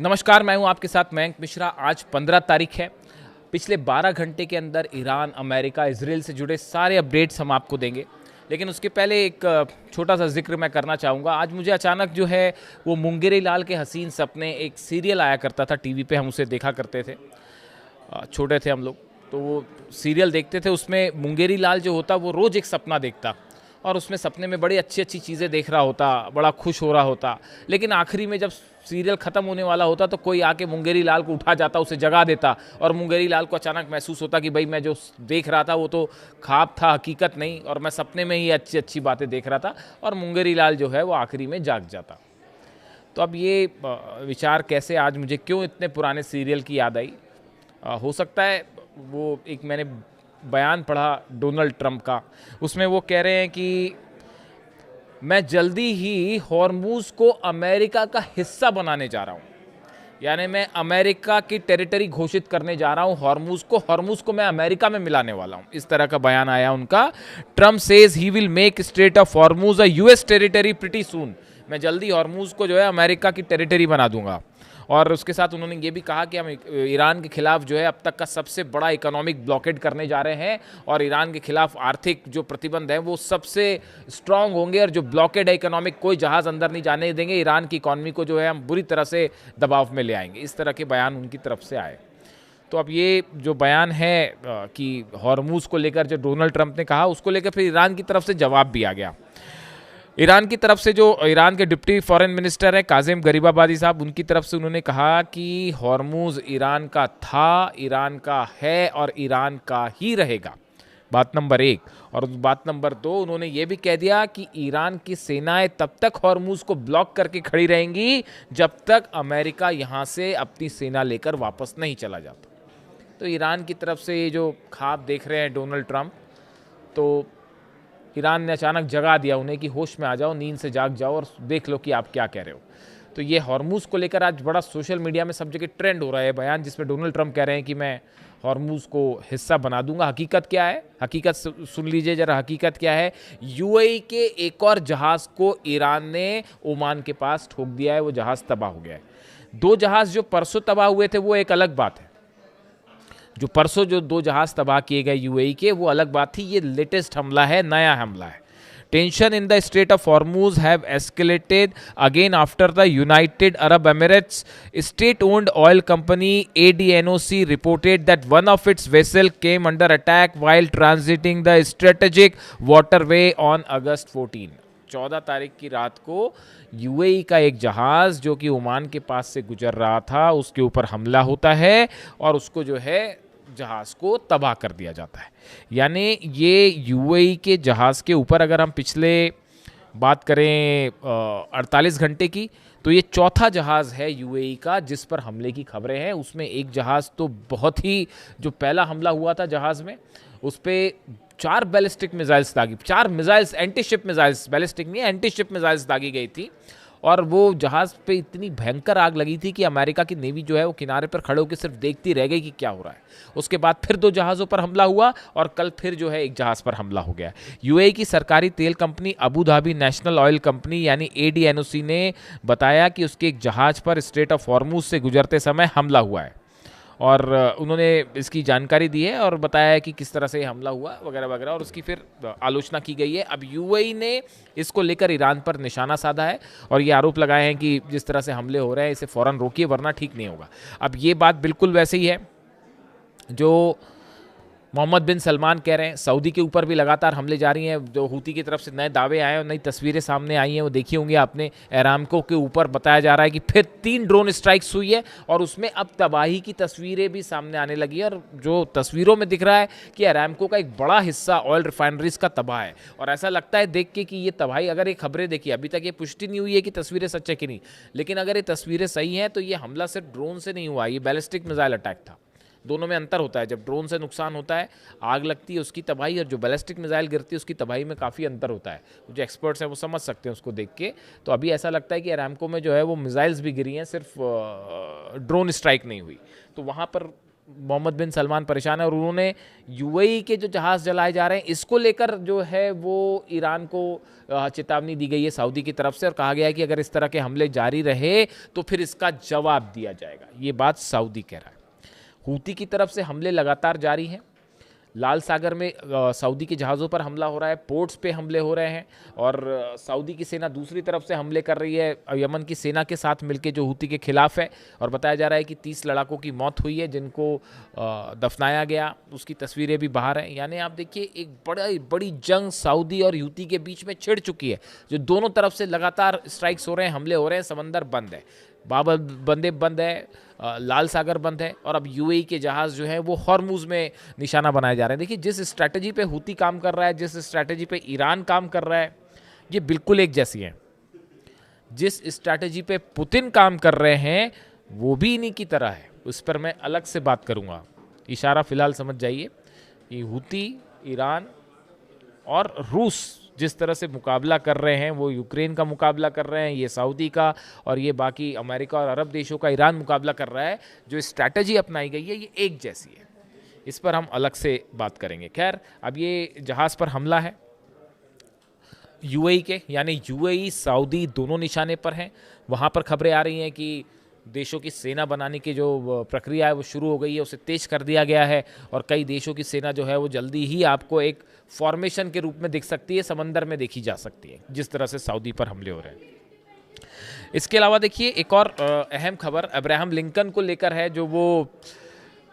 नमस्कार, मैं हूं आपके साथ मयंक मिश्रा। आज 15 तारीख है। पिछले 12 घंटे के अंदर ईरान, अमेरिका, इजराइल से जुड़े सारे अपडेट्स हम आपको देंगे। लेकिन उसके पहले एक छोटा सा जिक्र मैं करना चाहूँगा। आज मुझे अचानक जो है वो मुंगेरी लाल के हसीन सपने, एक सीरियल आया करता था टीवी पे, हम उसे देखा करते थे। छोटे थे हम लोग तो वो सीरियल देखते थे। उसमें मुंगेरी लाल जो होता वो रोज़ एक सपना देखता और उसमें सपने में बड़ी अच्छी अच्छी चीज़ें देख रहा होता, बड़ा खुश हो रहा होता। लेकिन आखिरी में जब सीरियल ख़त्म होने वाला होता तो कोई आके मुंगेरी लाल को उठा जाता, उसे जगा देता और मुंगेरी लाल को अचानक महसूस होता कि भाई मैं जो देख रहा था वो तो ख्वाब था, हकीकत नहीं, और मैं सपने में ही अच्छी अच्छी बातें देख रहा था। और मुंगेरी लाल जो है वो आखिरी में जाग जाता। तो अब ये विचार कैसे, आज मुझे क्यों इतने पुराने सीरियल की याद आई? हो सकता है वो एक मैंने बयान पढ़ा डोनाल्ड ट्रंप का, उसमें वो कह रहे हैं कि मैं जल्दी ही हॉर्मूज को अमेरिका का हिस्सा बनाने जा रहा हूँ। यानी मैं अमेरिका की टेरिटरी घोषित करने जा रहा हूँ हॉर्मूज को मैं अमेरिका में मिलाने वाला हूँ। इस तरह का बयान आया उनका। Trump says he will make strait of Hormuz a US territory pretty soon. मैं जल्दी हॉर्मूज को जो है अमेरिका की टेरिटरी बना दूंगा। और उसके साथ उन्होंने ये भी कहा कि हम ईरान के खिलाफ जो है अब तक का सबसे बड़ा इकोनॉमिक ब्लॉकेड करने जा रहे हैं और ईरान के खिलाफ आर्थिक जो प्रतिबंध हैं वो सबसे स्ट्रांग होंगे और जो ब्लॉकेड है इकोनॉमिक, कोई जहाज़ अंदर नहीं जाने देंगे। ईरान की इकॉनमी को जो है हम बुरी तरह से दबाव में ले आएंगे। इस तरह के बयान उनकी तरफ से आए। तो अब ये जो बयान है कि हॉर्मूज को लेकर जो डोनाल्ड ट्रंप ने कहा, उसको लेकर फिर ईरान की तरफ से जवाब भी आ गया। ईरान की तरफ से जो ईरान के डिप्टी फॉरेन मिनिस्टर हैं काजिम गरीबाबादी साहब, उनकी तरफ से उन्होंने कहा कि हॉर्मूज ईरान का था, ईरान का है और ईरान का ही रहेगा। बात नंबर 1। और बात नंबर 2, उन्होंने ये भी कह दिया कि ईरान की सेनाएं तब तक हॉर्मूज को ब्लॉक करके खड़ी रहेंगी जब तक अमेरिका यहाँ से अपनी सेना लेकर वापस नहीं चला जाता। तो ईरान की तरफ से ये जो ख्वाब देख रहे हैं डोनाल्ड ट्रंप, तो ईरान ने अचानक जगा दिया उन्हें कि होश में आ जाओ, नींद से जाग जाओ और देख लो कि आप क्या कह रहे हो। तो ये हॉर्मूज को लेकर आज बड़ा सोशल मीडिया में सब जगह ट्रेंड हो रहा है बयान, जिसमें डोनाल्ड ट्रंप कह रहे हैं कि मैं हॉर्मूज को हिस्सा बना दूंगा। हकीकत क्या है? हकीकत सुन लीजिए जरा। हकीकत क्या है? यूएई के एक और जहाज़ को ईरान ने ओमान के पास ठोक दिया है। वो जहाज़ तबाह हो गया है। 2 जहाज़ जो परसों तबाह हुए थे वो एक अलग बात है। जो परसों जो 2 जहाज तबाह किए गए यूएई के, वो अलग बात थी। ये लेटेस्ट हमला है, नया हमला है। Tension in the straight of Hormuz have escalated again after the United Arab Emirates state owned oil company ADNOC reported that one of its vessel came under attack while transiting the strategic waterway on August 14। 14 तारीख की रात को UAE का एक जहाज़ जो कि Oman के पास से गुजर रहा था, उसके ऊपर हमला होता है और उसको जो है जहाज़ को तबाह कर दिया जाता है। यानी ये यूएई के जहाज़ के ऊपर, अगर हम पिछले बात करें 48 घंटे की, तो ये चौथा जहाज़ है यूएई का जिस पर हमले की खबरें हैं। उसमें एक जहाज़ तो बहुत ही, जो पहला हमला हुआ था जहाज़ में, उस पर 4 बैलिस्टिक मिसाइल्स दागी, 4 missiles, anti ship missiles, ballistic नहीं, एंटी शिप मिसाइल्स दागी गई थी। और वो जहाज़ पे इतनी भयंकर आग लगी थी कि अमेरिका की नेवी जो है वो किनारे पर खड़े होकर सिर्फ देखती रह गई कि क्या हो रहा है। उसके बाद फिर 2 जहाज़ों पर हमला हुआ और कल फिर जो है एक जहाज़ पर हमला हो गया। यूएई की सरकारी तेल company Abu Dhabi national oil company यानी ADNOC ने बताया कि उसके एक जहाज़ पर स्ट्रेट ऑफ हॉर्मूज से गुजरते समय हमला हुआ है और उन्होंने इसकी जानकारी दी है और बताया है कि किस तरह से हमला हुआ वगैरह वगैरह, और उसकी फिर आलोचना की गई है। अब यूएई ने इसको लेकर ईरान पर निशाना साधा है और ये आरोप लगाए हैं कि जिस तरह से हमले हो रहे हैं इसे फ़ौरन रोकिए वरना ठीक नहीं होगा। अब ये बात बिल्कुल वैसे ही है जो मोहम्मद बिन सलमान कह रहे हैं। सऊदी के ऊपर भी लगातार हमले जारी हैं। जो हूती की तरफ से नए दावे आए और नई तस्वीरें सामने आई हैं वो देखी होंगी आपने। अरामको के ऊपर बताया जा रहा है कि फिर 3 ड्रोन स्ट्राइक्स हुई है और उसमें अब तबाही की तस्वीरें भी सामने आने लगी है। और जो तस्वीरों में दिख रहा है कि अरामको का एक बड़ा हिस्सा ऑयल रिफाइनरीज का तबाह है और ऐसा लगता है देख के कि ये तबाही, अगर ये खबरें देखिए, अभी तक ये पुष्टि नहीं हुई है कि तस्वीरें सच है कि नहीं, लेकिन अगर ये तस्वीरें सही हैं तो ये हमला सिर्फ ड्रोन से नहीं हुआ, ये बैलिस्टिक मिसाइल अटैक था। दोनों में अंतर होता है। जब ड्रोन से नुकसान होता है, आग लगती है, उसकी तबाही, और जो बैलिस्टिक मिसाइल गिरती है उसकी तबाही में काफ़ी अंतर होता है। जो एक्सपर्ट्स हैं वो समझ सकते हैं उसको देख के। तो अभी ऐसा लगता है कि अरामको में जो है वो मिसाइल्स भी गिरी हैं, सिर्फ ड्रोन स्ट्राइक नहीं हुई। तो वहाँ पर मोहम्मद बिन सलमान परेशान है और उन्होंने यूएई के जो जहाज़ जलाए जा रहे हैं इसको लेकर जो है वो ईरान को चेतावनी दी गई है सऊदी की तरफ से, और कहा गया है कि अगर इस तरह के हमले जारी रहे तो फिर इसका जवाब दिया जाएगा। ये बात सऊदी कह रहा है। हूती की तरफ से हमले लगातार जारी हैं। लाल सागर में सऊदी के जहाज़ों पर हमला हो रहा है, पोर्ट्स पे हमले हो रहे हैं, और सऊदी की सेना दूसरी तरफ से हमले कर रही है यमन की सेना के साथ मिलकर जो हूती के खिलाफ है। और बताया जा रहा है कि 30 लड़ाकों की मौत हुई है जिनको दफनाया गया, उसकी तस्वीरें भी बाहर हैं। यानी आप देखिए एक बड़ी जंग सऊदी और हूती के बीच में छिड़ चुकी है, जो दोनों तरफ से लगातार स्ट्राइक्स हो रहे हैं, हमले हो रहे हैं। समंदर बंद है, बाब बंदे बंद है, लाल सागर बंद है, और अब यूएई के जहाज़ जो हैं वो हॉर्मुज़ में निशाना बनाए जा रहे हैं। देखिए जिस स्ट्रैटेजी पे हूती काम कर रहा है, जिस स्ट्रैटेजी पे ईरान काम कर रहा है, ये बिल्कुल एक जैसी है। जिस स्ट्रैटेजी पे पुतिन काम कर रहे हैं वो भी इन्हीं की तरह है। उस पर मैं अलग से बात करूँगा। इशारा फ़िलहाल समझ जाइए कि हूती, ईरान और रूस जिस तरह से मुकाबला कर रहे हैं, वो यूक्रेन का मुकाबला कर रहे हैं, ये सऊदी का, और ये बाकी अमेरिका और अरब देशों का ईरान मुकाबला कर रहा है। जो स्ट्रैटेजी अपनाई गई है ये एक जैसी है। इस पर हम अलग से बात करेंगे। खैर, अब ये जहाज़ पर हमला है यूएई के, यानी यूएई सऊदी दोनों निशाने पर हैं। वहाँ पर खबरें आ रही हैं कि देशों की सेना बनाने की जो प्रक्रिया है वो शुरू हो गई है, उसे तेज कर दिया गया है, और कई देशों की सेना जो है वो जल्दी ही आपको एक फॉर्मेशन के रूप में दिख सकती है, समंदर में देखी जा सकती है, जिस तरह से सऊदी पर हमले हो रहे हैं। इसके अलावा देखिए एक और अहम खबर अब्राहम लिंकन को लेकर है, जो वो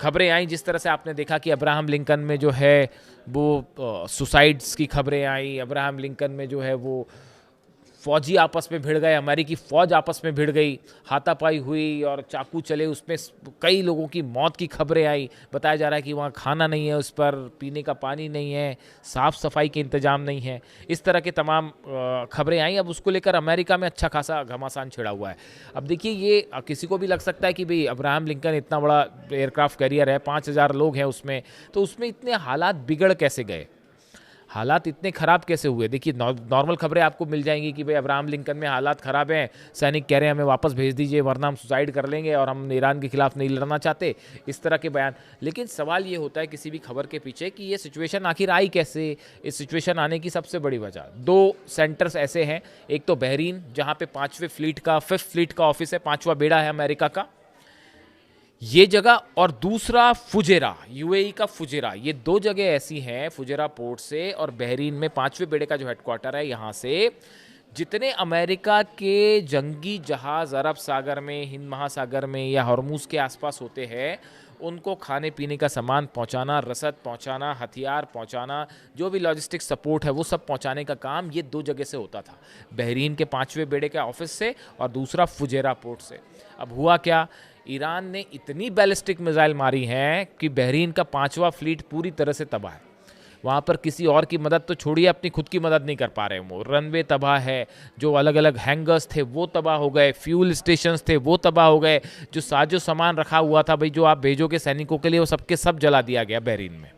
खबरें आई, जिस तरह से आपने देखा कि अब्राहम लिंकन में जो है वो सुसाइड्स की खबरें आई, अब्राहम लिंकन में जो है वो फौजी आपस में भिड़ गए, अमेरिकी फ़ौज आपस में भिड़ गई, हाथापाई हुई और चाकू चले, उसमें कई लोगों की मौत की खबरें आई। बताया जा रहा है कि वहाँ खाना नहीं है, उस पर पीने का पानी नहीं है, साफ़ सफाई के इंतजाम नहीं है, इस तरह के तमाम खबरें आई। अब उसको लेकर अमेरिका में अच्छा खासा घमासान छिड़ा हुआ है। अब देखिए ये किसी को भी लग सकता है कि भाई अब्राहम लिंकन इतना बड़ा एयरक्राफ्ट कैरियर है, 5000 लोग हैं उसमें, तो उसमें इतने हालात बिगड़ कैसे गए, हालात इतने ख़राब कैसे हुए। देखिए नॉर्मल खबरें आपको मिल जाएंगी कि भाई अब्राहम लिंकन में हालात ख़राब हैं, सैनिक कह रहे हैं हमें वापस भेज दीजिए वरना हम सुसाइड कर लेंगे और हम ईरान के खिलाफ नहीं लड़ना चाहते, इस तरह के बयान। लेकिन सवाल ये होता है किसी भी खबर के पीछे कि ये सिचुएशन आखिर आई कैसे। इस सिचुएशन आने की सबसे बड़ी वजह 2 सेंटर्स ऐसे हैं। एक तो बहरीन, जहाँ पे 5वीं फ्लीट का 5th फ्लीट का ऑफिस है, 5वां बेड़ा है अमेरिका का, ये जगह, और दूसरा फुजेरा, यूएई का फुजेरा। ये 2 जगह ऐसी हैं, फुजेरा पोर्ट से और बहरीन में 5वें बेड़े का जो हेडक्वार्टर है, यहाँ से जितने अमेरिका के जंगी जहाज़ अरब सागर में, हिंद महासागर में या हॉर्मुज़ के आसपास होते हैं, उनको खाने पीने का सामान पहुंचाना, रसद पहुंचाना, हथियार पहुंचाना, जो भी लॉजिस्टिक सपोर्ट है वो सब पहुंचाने का काम ये 2 जगह से होता था, बहरीन के 5वें बेड़े के ऑफिस से और दूसरा फुजेरा पोर्ट से। अब हुआ क्या, ईरान ने इतनी बैलिस्टिक मिसाइल मारी हैं कि बहरीन का 5वां फ्लीट पूरी तरह से तबाह है। वहाँ पर किसी और की मदद तो छोड़िए, अपनी खुद की मदद नहीं कर पा रहे हैं वो। रनवे तबाह है, जो अलग अलग हैंगर्स थे वो तबाह हो गए, फ्यूल स्टेशंस थे वो तबाह हो गए, जो साजो सामान रखा हुआ था भाई जो आप भेजोगे सैनिकों के लिए, वो सबके सब जला दिया गया बहरीन में।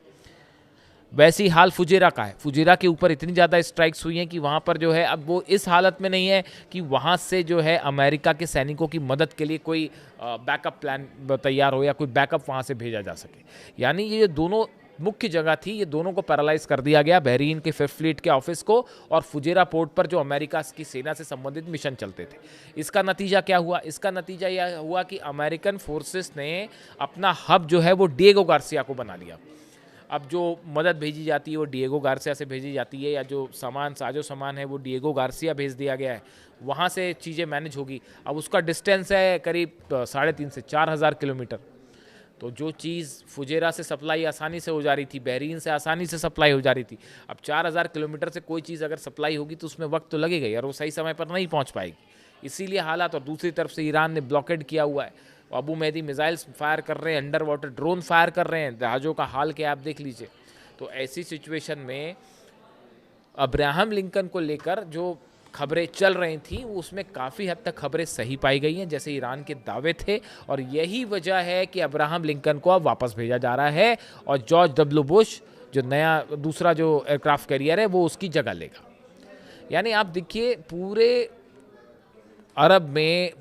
वैसे ही हाल फुजेरा का है। फुजेरा के ऊपर इतनी ज़्यादा स्ट्राइक्स हुई हैं कि वहाँ पर जो है अब वो इस हालत में नहीं है कि वहाँ से जो है अमेरिका के सैनिकों की मदद के लिए कोई बैकअप प्लान तैयार हो या कोई बैकअप वहाँ से भेजा जा सके। यानी ये दोनों मुख्य जगह थी, ये दोनों को पैरालाइज कर दिया गया, बहरीन के 5th फ्लीट के ऑफिस को और फुजेरा पोर्ट पर जो अमेरिका की सेना से संबंधित मिशन चलते थे। इसका नतीजा क्या हुआ, इसका नतीजा यह हुआ कि अमेरिकन फोर्सेस ने अपना हब जो है वो डिएगो गार्सिया को बना लिया। अब जो मदद भेजी जाती है वो डिएगो गार्सिया से भेजी जाती है, या जो सामान साजो सामान है वो डिएगो गार्सिया भेज दिया गया है, वहाँ से चीज़ें मैनेज होगी। अब उसका डिस्टेंस है करीब 3,500 से 4,000 किलोमीटर। तो जो चीज़ फुजेरा से सप्लाई आसानी से हो जा रही थी, बहरीन से आसानी से सप्लाई हो जा रही थी, अब 4,000 किलोमीटर से कोई चीज़ अगर सप्लाई होगी तो उसमें वक्त तो लगेगा ही और वो सही समय पर नहीं पहुँच पाएगी। इसीलिए हालात, और दूसरी तरफ से ईरान ने ब्लॉकेड किया हुआ है, अबू मेहदी मिसाइल्स फायर कर रहे हैं, अंडर वाटर ड्रोन फायर कर रहे हैं, जहाज़ों का हाल क्या आप देख लीजिए। तो ऐसी सिचुएशन में अब्राहम लिंकन को लेकर जो खबरें चल रही थी उसमें काफ़ी हद तक खबरें सही पाई गई हैं, जैसे ईरान के दावे थे, और यही वजह है कि अब्राहम लिंकन को अब वापस भेजा जा रहा है और जॉर्ज डब्ल्यू बुश जो नया दूसरा जो एयरक्राफ्ट कैरियर है वो उसकी जगह लेगा। यानी आप देखिए पूरे अरब में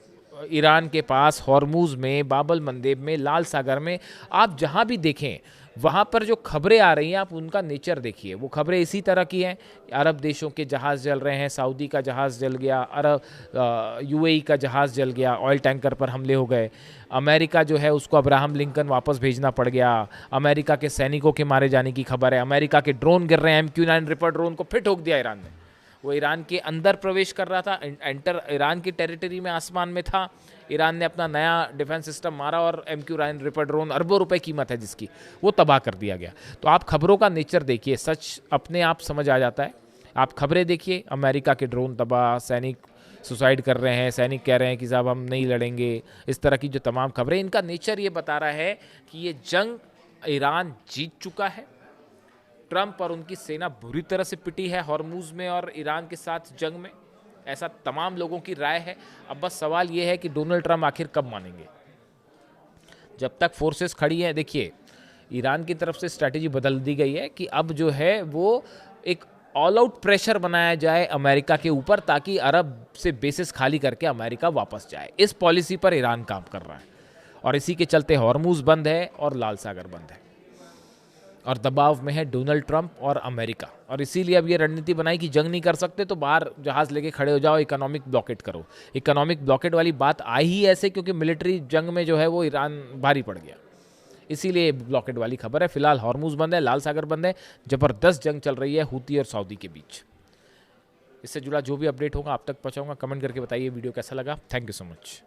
ईरान के पास हॉर्मूज में, बाबल मंदेब में, लाल सागर में, आप जहाँ भी देखें वहाँ पर जो खबरें आ रही हैं आप उनका नेचर देखिए। वो खबरें इसी तरह की हैं, अरब देशों के जहाज़ जल रहे हैं, सऊदी का जहाज़ जल गया, यूएई का जहाज़ जल गया, ऑयल टैंकर पर हमले हो गए, अमेरिका जो है उसको अब्राहम लिंकन वापस भेजना पड़ गया, अमेरिका के सैनिकों के मारे जाने की खबर है, अमेरिका के ड्रोन गिर रहे हैं, MQ-9 रिपर ड्रोन को फिर ठोक दिया ईरान ने। वो ईरान के अंदर प्रवेश कर रहा था, एंटर ईरान की टेरिटरी में, आसमान में था। ईरान ने अपना नया डिफेंस सिस्टम मारा और MQ-9 रिपर ड्रोन, अरबों रुपए कीमत है जिसकी, वो तबाह कर दिया गया। तो आप खबरों का नेचर देखिए, सच अपने आप समझ आ जाता है। आप खबरें देखिए, अमेरिका के ड्रोन तबाह, सैनिक सुसाइड कर रहे हैं, सैनिक कह रहे हैं कि साहब हम नहीं लड़ेंगे, इस तरह की जो तमाम खबरें, इनका नेचर ये बता रहा है कि ये जंग ईरान जीत चुका है। ट्रंप और उनकी सेना बुरी तरह से पिटी है हॉर्मूज में और ईरान के साथ जंग में, ऐसा तमाम लोगों की राय है। अब बस सवाल ये है कि डोनाल्ड ट्रंप आखिर कब मानेंगे। जब तक फोर्सेस खड़ी हैं, देखिए ईरान की तरफ से स्ट्रैटेजी बदल दी गई है कि अब जो है वो एक ऑल आउट प्रेशर बनाया जाए अमेरिका के ऊपर, ताकि अरब से बेसिस खाली करके अमेरिका वापस जाए। इस पॉलिसी पर ईरान काम कर रहा है और इसी के चलते हॉर्मूज बंद है और लाल सागर बंद है और दबाव में है डोनाल्ड ट्रंप और अमेरिका। और इसीलिए अब ये रणनीति बनाई कि जंग नहीं कर सकते तो बाहर जहाज़ लेके खड़े हो जाओ, इकोनॉमिक ब्लॉकेट करो। इकोनॉमिक ब्लॉकेट वाली बात आई ही ऐसे क्योंकि मिलिट्री जंग में जो है वो ईरान भारी पड़ गया, इसीलिए ब्लॉकेट वाली खबर है। फिलहाल हॉर्मूज बंद है, लाल सागर बंद है, ज़बरदस्त जंग चल रही है हूती और सऊदी के बीच। इससे जुड़ा जो भी अपडेट होगा आप तक पहुँचाऊंगा। कमेंट करके बताइए वीडियो कैसा लगा। Thank you so much.